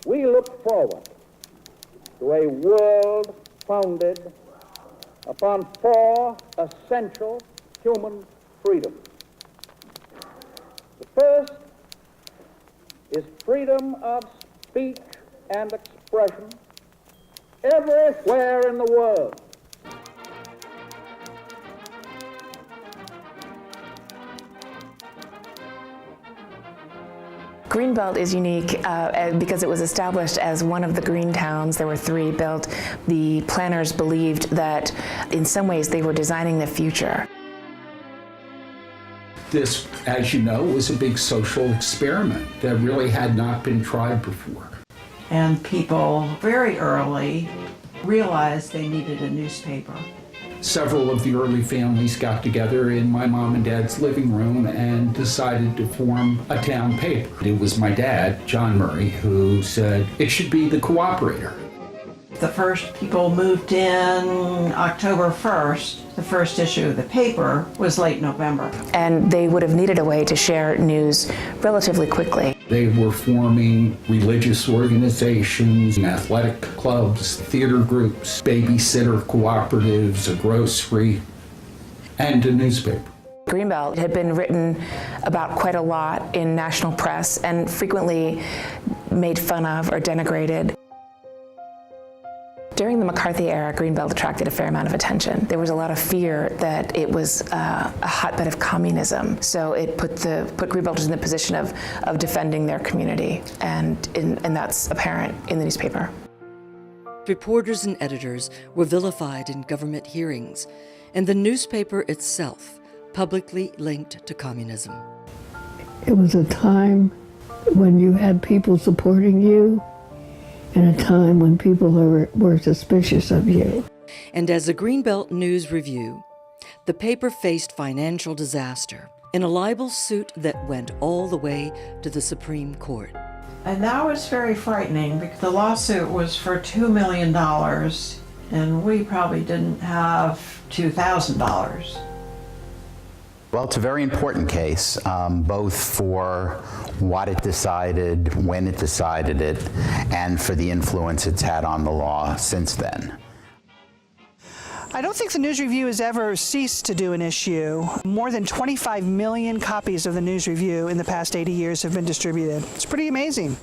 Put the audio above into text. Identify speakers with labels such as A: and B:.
A: We look forward to a world founded upon four essential human freedoms. The first is freedom of speech and expression everywhere in the world.
B: Greenbelt is unique because it was established as one of the green towns. There were 3 built. The planners believed that in some ways they were designing the future.
C: This, as you know, was a big social experiment that really had not been tried before.
D: And people very early realized they needed a newspaper.
C: Several of the early families got together in my mom and dad's living room and decided to form a town paper. It was my dad, John Murray, who said it should be the Cooperator.
D: The first people moved in October 1st. The first issue of the paper was late November.
B: And they would have needed a way to share news relatively quickly.
C: They were forming religious organizations, athletic clubs, theater groups, babysitter cooperatives, a grocery, and a newspaper.
B: Greenbelt had been written about quite a lot in national press and frequently made fun of or denigrated. During the McCarthy era, Greenbelt attracted a fair amount of attention. There was a lot of fear that it was a hotbed of communism, so it put Greenbelters in the position of defending their community, and that's apparent in the newspaper.
E: Reporters and editors were vilified in government hearings, and the newspaper itself publicly linked to communism.
F: It was a time when you had people supporting you, and a time when people were suspicious of you.
E: And as a Greenbelt News Review, the paper faced financial disaster in a libel suit that went all the way to the Supreme Court.
D: And that was very frightening because the lawsuit was for $2 million and we probably didn't have $2,000.
G: Well, it's a very important case, both for what it decided, when it decided it, and for the influence it's had on the law since then.
H: I don't think the News Review has ever ceased to do an issue. More than 25 million copies of the News Review in the past 80 years have been distributed. It's pretty amazing.